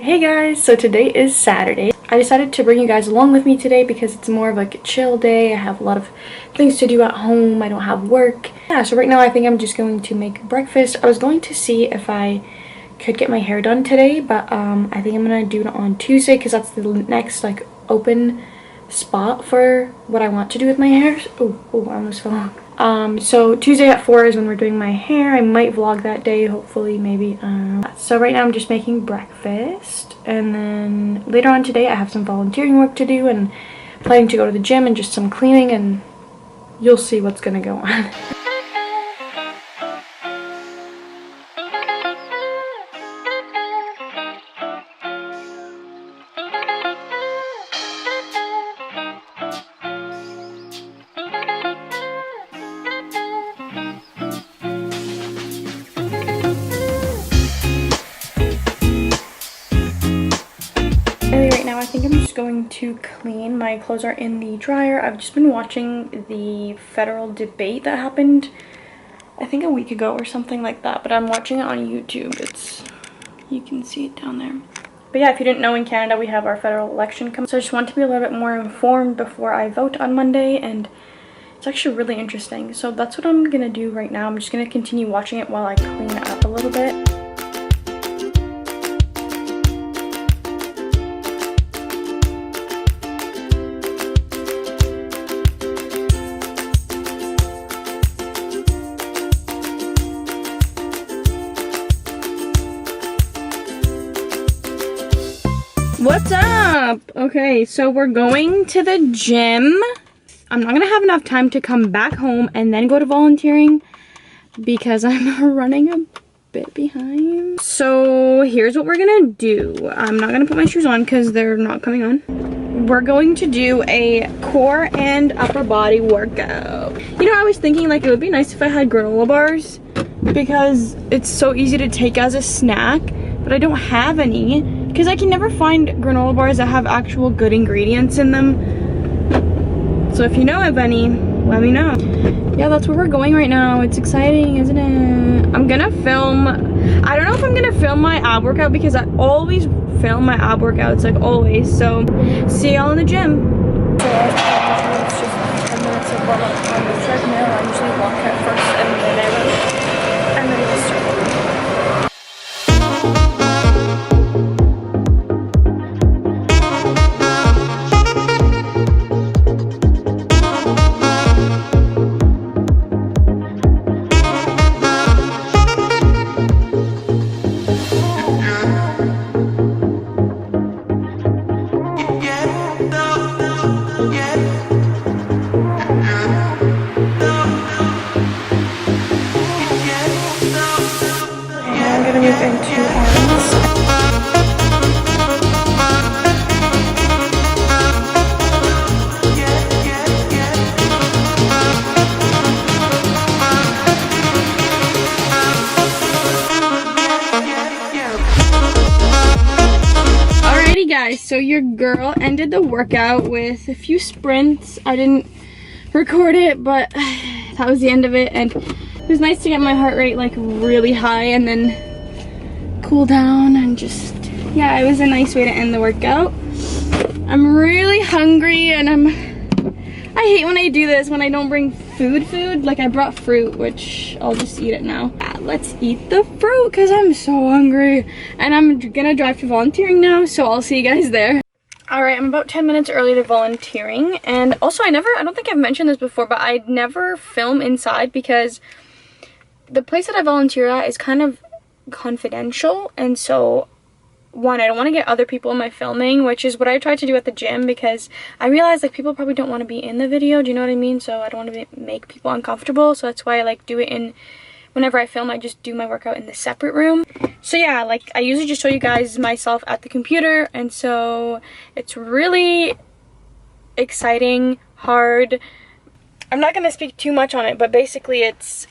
Hey guys, so today is Saturday. I decided to bring you guys along with me today because it's more of like a chill day. I have a lot of things to do at home. I don't have work. Yeah, so right now I think I'm just going to make breakfast. I was going to see if I could get my hair done today, but I think I'm gonna do it on Tuesday because that's the next like open spot for what I want to do with my hair. Oh, I almost fell off. So Tuesday at 4 is when we're doing my hair. I might vlog that day, hopefully, maybe. So right now I'm just making breakfast, and then later on today I have some volunteering work to do and planning to go to the gym and just some cleaning, and you'll see what's gonna go on. I think I'm just going to clean. My clothes are in the dryer. I've just been watching the federal debate that happened, I think a week ago or something like that, but I'm watching it on YouTube. You can see it down there. But yeah, if you didn't know, in Canada we have our federal election coming, so I just want to be a little bit more informed before I vote on Monday, and it's actually really interesting. So that's what I'm gonna do right now. I'm just gonna continue watching it while I clean it up a little bit. What's up? Okay, so we're going to the gym. I'm not gonna have enough time to come back home and then go to volunteering because I'm running a bit behind. So here's what we're gonna do. I'm not gonna put my shoes on because they're not coming on. We're going to do a core and upper body workout. You know, I was thinking like it would be nice if I had granola bars because it's so easy to take as a snack, but I don't have any because I can never find granola bars that have actual good ingredients in them. So if you know of any, let me know. Yeah, that's where we're going right now. It's exciting, isn't it? I'm gonna film, I don't know if I'm gonna film my ab workout because I always film my ab workouts, like always. So see y'all in the gym. So it's just 10 minutes of warm up on the treadmill. I usually walk at first and then I just start. Guys, so your girl ended the workout with a few sprints. I didn't record it, but that was the end of it, and it was nice to get my heart rate like really high and then cool down, and just, yeah, it was a nice way to end the workout. I'm really hungry, and I hate when I do this, when I don't bring food. Like I brought fruit, which I'll just eat it now. Yeah, let's eat the fruit because I'm so hungry, and I'm gonna drive to volunteering now, so I'll see you guys there. All right, I'm about 10 minutes early to volunteering, and also I don't think I've mentioned this before, but I never film inside because the place that I volunteer at is kind of confidential, and so one, I don't want to get other people in my filming, which is what I tried to do at the gym, because I realized like people probably don't want to be in the video, do you know what I mean? So I don't want to make people uncomfortable, so that's why I like do it in, whenever I film, I just do my workout in the separate room. So yeah, like I usually just show you guys myself at the computer, and so it's really exciting, hard. I'm not going to speak too much on it, but basically it's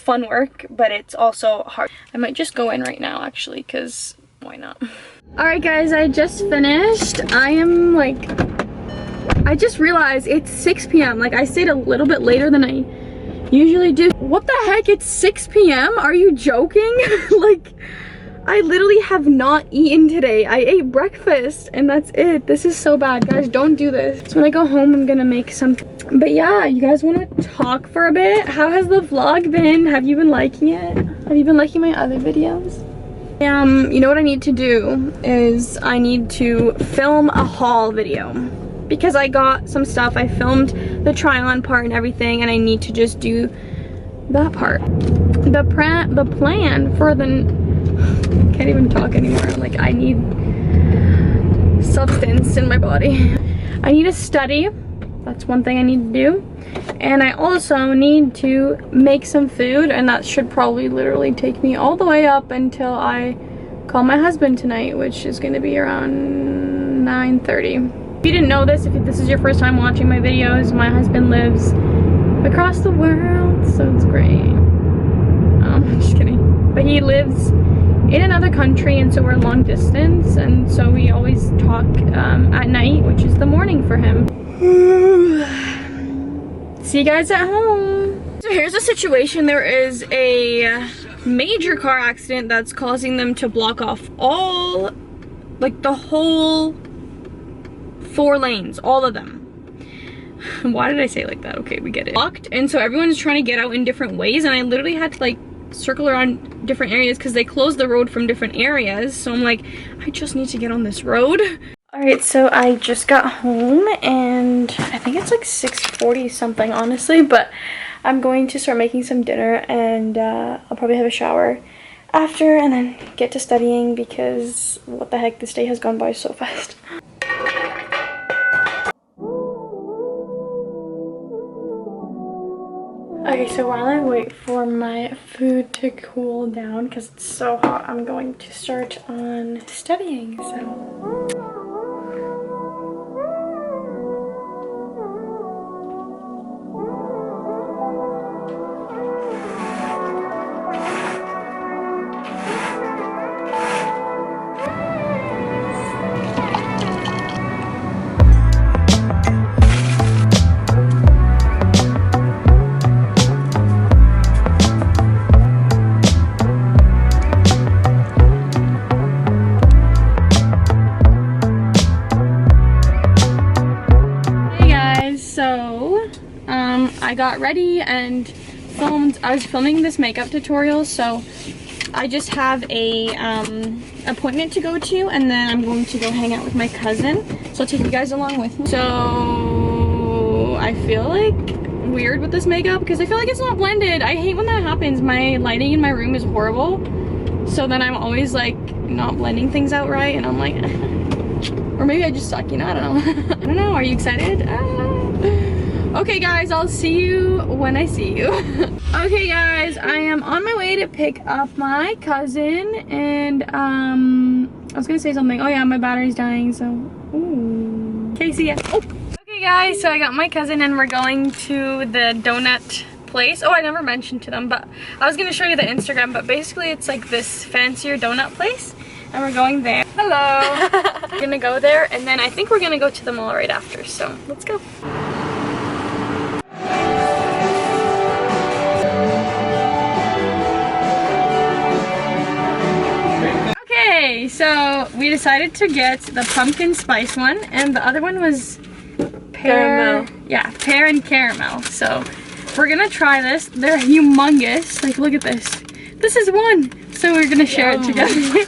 fun work, but it's also hard. I might just go in right now actually, because why not? Alright guys, I just finished. I just realized it's 6 p.m. Like I stayed a little bit later than I usually do. What the heck? It's 6 p.m.? Are you joking? Like, I literally have not eaten today. I ate breakfast and that's it. This is so bad, guys. Don't do this. So when I go home, I'm gonna make some. But yeah, you guys want to talk for a bit? How has the vlog been? Have you been liking it? Have you been liking my other videos? You know what I need to do is I need to film a haul video because I got some stuff. I filmed the try on part and everything, and I need to just do that part. The plan for the can't even talk anymore. Like, I need substance in my body. I need to study. That's one thing I need to do. And I also need to make some food, and that should probably literally take me all the way up until I call my husband tonight, which is going to be around 9:30. If you didn't know this, if this is your first time watching my videos, my husband lives across the world, so it's great. I'm just kidding. But he lives in another country, and so we're long distance, and so we always talk at night, which is the morning for him. See you guys at home. So here's the situation. There is a major car accident that's causing them to block off all, like the whole 4 lanes, all of them. Why did I say it like that? Okay, we get it. Blocked, and so everyone's trying to get out in different ways, and I literally had to like circle around different areas because they closed the road from different areas. So I'm like, I just need to get on this road. Alright, so I just got home and I think it's like 6:40 something, honestly, but I'm going to start making some dinner, and I'll probably have a shower after and then get to studying because what the heck, this day has gone by so fast. Okay, so while I wait for my food to cool down because it's so hot, I'm going to start on studying, so. I got ready and filmed. I was filming this makeup tutorial, so I just have a appointment to go to, and then I'm going to go hang out with my cousin, so I'll take you guys along with me. So I feel like weird with this makeup because I feel like it's not blended. I hate when that happens. My lighting in my room is horrible, so then I'm always like not blending things out right, and I'm like or maybe I just suck, you know, I don't know. I don't know. Are you excited? Okay guys, I'll see you when I see you. Okay guys, I am on my way to pick up my cousin, and I was gonna say something. Oh yeah, my battery's dying, so ooh. Okay, see ya. Oh. Okay guys, so I got my cousin and we're going to the donut place. Oh, I never mentioned to them, but I was gonna show you the Instagram, but basically it's like this fancier donut place, and we're going there. Hello. We're gonna go there, and then I think we're gonna go to the mall right after, so let's go. Okay, so we decided to get the pumpkin spice one, and the other one was pear. Yeah, pear and caramel. So we're gonna try this. They're humongous. Like, look at this. This is one. So we're gonna share it together.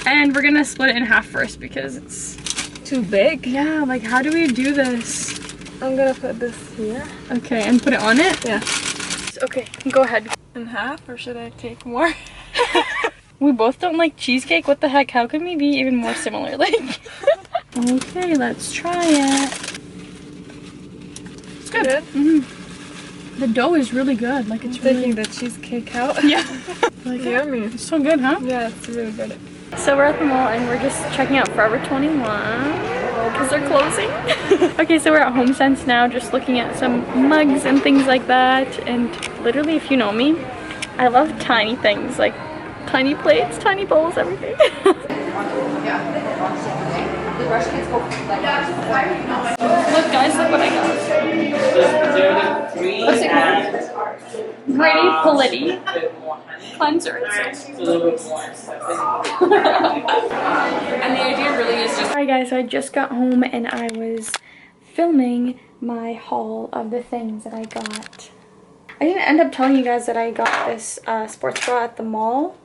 And we're gonna split it in half first because it's too big. Yeah, like how do we do this? I'm gonna put this here. Okay, and put it on it? Yeah. Okay, go ahead. In half, or should I take more? We both don't like cheesecake. What the heck? How can we be even more similar? Like, okay, let's try it. It's good. Mm-hmm. The dough is really good. Like, it's really... taking the cheesecake out. Yeah. Like, yummy. It's so good, huh? Yeah, it's really good. So we're at the mall and we're just checking out Forever 21 because they're closing. Okay, so we're at Home Sense now, just looking at some mugs and things like that. And literally, if you know me, I love tiny things, like tiny plates, tiny bowls, everything. Look guys, look what I got. What's it called? Granny Politi. cleanser. It's a little bit more. And the idea really is just... Alright guys, so I just got home and I was filming my haul of the things that I got. I didn't end up telling you guys that I got this sports bra at the mall.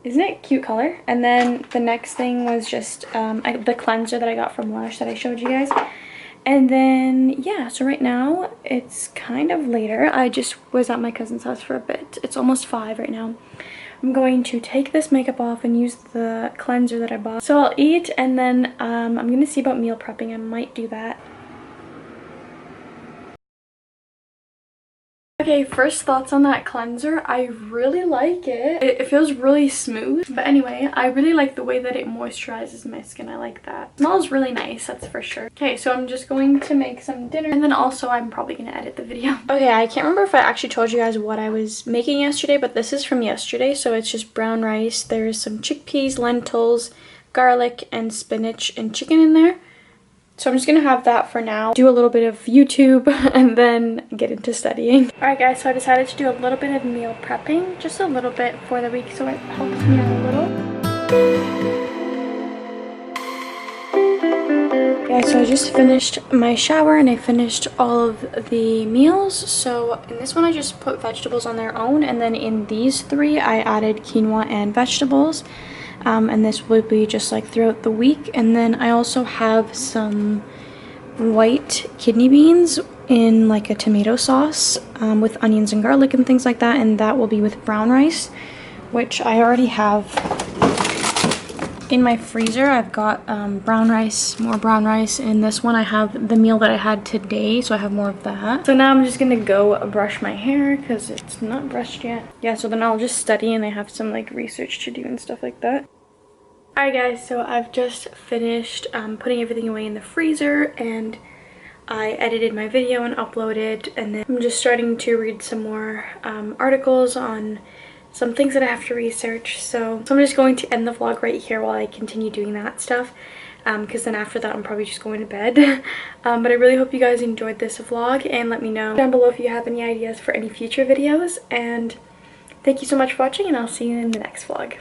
Isn't it a cute color? And then the next thing was just the cleanser that I got from Lush that I showed you guys. And then, yeah, so right now it's kind of later. I just was at my cousin's house for a bit. It's almost 5 right now. I'm going to take this makeup off and use the cleanser that I bought. So I'll eat and then I'm going to see about meal prepping. I might do that. Okay, first thoughts on that cleanser. I really like it. It feels really smooth. But anyway, I really like the way that it moisturizes my skin. I like that. It smells really nice, that's for sure. Okay, so I'm just going to make some dinner. And then also I'm probably going to edit the video. Okay, I can't remember if I actually told you guys what I was making yesterday, but this is from yesterday. So it's just brown rice. There's some chickpeas, lentils, garlic, and spinach and chicken in there. So I'm just gonna have that for now, do a little bit of YouTube, and then get into studying. Alright guys, so I decided to do a little bit of meal prepping, just a little bit for the week, so it helps me out a little. Yeah, so I just finished my shower and I finished all of the meals. So in this one I just put vegetables on their own, and then in these 3 I added quinoa and vegetables. And this would be just like throughout the week. And then I also have some white kidney beans in like a tomato sauce with onions and garlic and things like that, and that will be with brown rice, which I already have in my freezer. I've got brown rice, more brown rice. In this one I have the meal that I had today, so I have more of that. So now I'm just gonna go brush my hair because it's not brushed yet. Yeah, so then I'll just study and I have some like research to do and stuff like that. Alright guys, so I've just finished putting everything away in the freezer, and I edited my video and uploaded, and then I'm just starting to read some more articles on some things that I have to research. So I'm just going to end the vlog right here while I continue doing that stuff, because then after that I'm probably just going to bed. But I really hope you guys enjoyed this vlog, and let me know down below if you have any ideas for any future videos. And thank you so much for watching, and I'll see you in the next vlog.